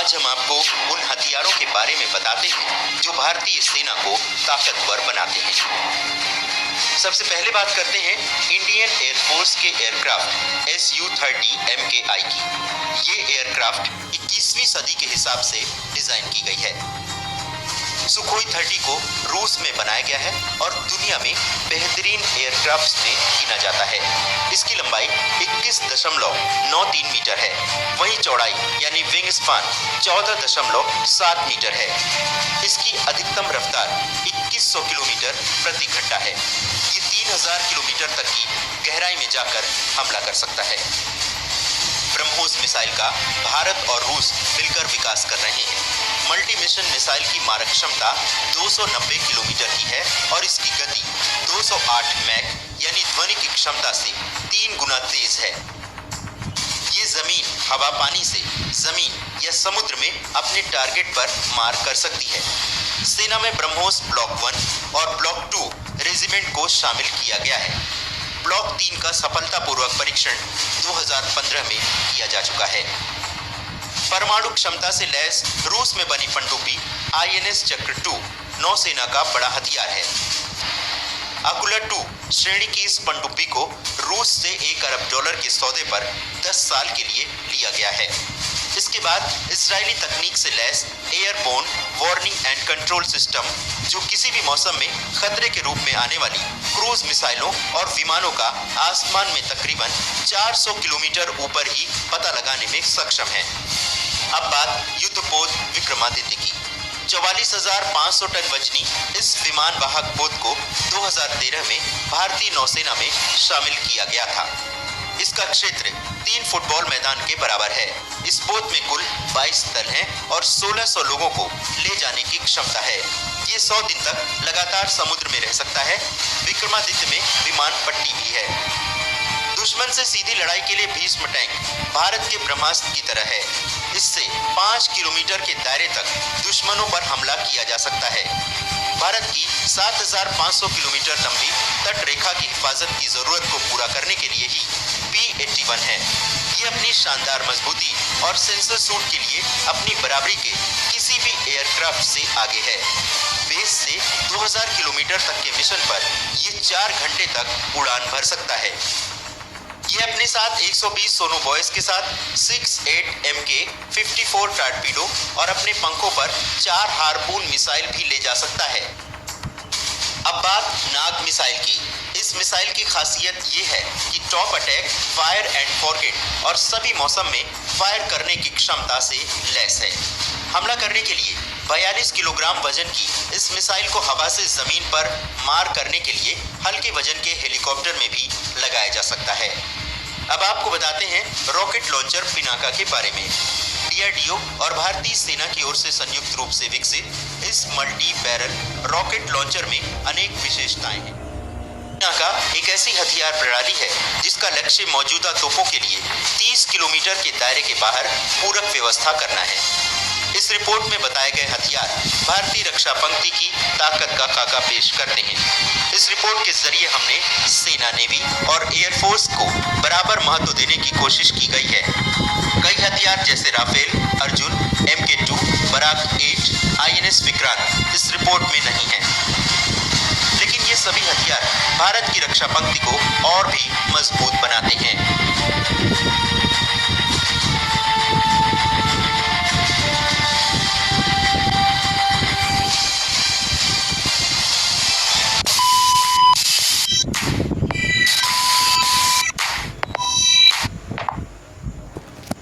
आज हम आपको उन हथियारों के बारे में बताते हैं जो भारतीय सेना को ताकतवर बनाते हैं। सबसे पहले बात करते हैं इंडियन एयरफोर्स के एयरक्राफ्ट Su-30 MKI की। ये एयरक्राफ्ट 21वीं सदी के हिसाब से डिजाइन की गई है। सुखोई 30 को रूस में बनाया गया है और दुनिया में बेहतरीन एयरक्राफ्ट्स में गिना जाता है। इसकी लंबाई 21.93 मीटर है, वहीं चौड़ाई यानी विंग स्पान 14.7 मीटर है। इसकी अधिकतम रफ्तार 2100 किलोमीटर प्रति घंटा है। ये 3000 किलोमीटर तक की गहराई में जाकर हमला कर सकता है। ब्रह्मोस मिसाइल का भारत और रूस मिलकर विकास कर रहे हैं। मल्टी मिशन मिसाइल की मारक क्षमता 290 किलोमीटर की है और इसकी गति 208 मैक यानी ध्वनि की क्षमता से 3 गुना तेज है। ये जमीन, हवा, पानी से जमीन या समुद्र में अपने टारगेट पर मार कर सकती है। सेना में ब्रह्मोस ब्लॉक 1 और ब्लॉक 2 रेजिमेंट को शामिल किया गया है। ब्लॉक 3 का सफलतापूर्वक परीक्षण 2015 में किया जा चुका है। परमाणु क्षमता से लैस रूस में बनी पनडुब्बी INS चक्र 2 नौसेना का बड़ा हथियार है। अकुला 2 श्रेणी की इस पनडुब्बी को रूस से $1 अरब के सौदे पर 10 साल के लिए लिया गया है। इसके बाद इजरायली तकनीक से लैस airborne warning and control system, जो किसी भी मौसम में खतरे के रूप में आने वाली क्रूज मिसाइलों और विमानों का आसमान में तकरीबन 400 किलोमीटर ऊपर ही पता लगाने में सक्षम है। अब बात युद्धपोत विक्रमादित्य की। 44,500 टन वजनी इस विमान वाहक पोत को 2013 में भारतीय नौसेना में शामिल किया गया था। इसका क्षेत्र 3 फुटबॉल मैदान के बराबर है। इस पोत में कुल 22 दल हैं और 1600 लोगों को ले जाने की क्षमता है। ये 100 दिन तक लगातार समुद्र में रह सकता है। विक्रमादित्य में विमान पट्टी भी है। दुश्मन से सीधी लड़ाई के लिए भीष्म टैंक भारत के ब्रह्मास्त्र की तरह है। इससे 5 किलोमीटर के दायरे तक दुश्मनों पर हमला किया जा सकता है। भारत की 7,500 किलोमीटर लंबी तट रेखा की हिफाजत की जरूरत को पूरा करने के लिए ही P-81 है। ये अपनी शानदार मजबूती और सेंसर सूट के लिए अपनी बराबरी के किसी भी एयरक्राफ्ट से आगे है। बेस से 2000 किलोमीटर तक के मिशन पर ये 4 घंटे तक उड़ान भर सकता है। ये अपने साथ 120 सोनोबॉयज के साथ 6-8 MK-54 टॉर्पीडो और अपने पंखों पर 4 हार्पून मिसाइल भी ले जा सकता है। अब बात नाग मिसाइल की। इस मिसाइल की खासियत ये है कि top attack, fire and forget और सभी मौसम में फायर करने की क्षमता से लैस है। हमला करने के लिए 42 किलोग्राम वजन की इस मिसाइल को हवा से जमीन पर मार करने के लिए हल्के वजन के हेलीकॉप्टर में भी लगाया जा सकता है। अब आपको बताते हैं रॉकेट लॉन्चर पिनाका के बारे में। DRDO और भारतीय सेना की ओर से संयुक्त रूप से विकसित इस मल्टी बैरल रॉकेट लॉन्चर में अनेक विशेषताएं हैं। पिनाका एक ऐसी हथियार प्रणाली है जिसका लक्ष्य मौजूदा तोपों के लिए 30 किलोमीटर के दायरे के बाहर पूरक व्यवस्था करना है। इस रिपोर्ट में बताए गए हथियार भारतीय रक्षा पंक्ति की ताकत का खाका पेश करते हैं। इस रिपोर्ट के जरिए हमने सेना, नेवी और एयरफोर्स को बराबर महत्व देने की कोशिश की गई है। कई हथियार जैसे Rafale, Arjun, MK2, Barak 8, INS Vikrant इस रिपोर्ट में नहीं है, लेकिन ये सभी हथियार भारत की रक्षा पंक्ति को और भी मजबूत बनाते हैं।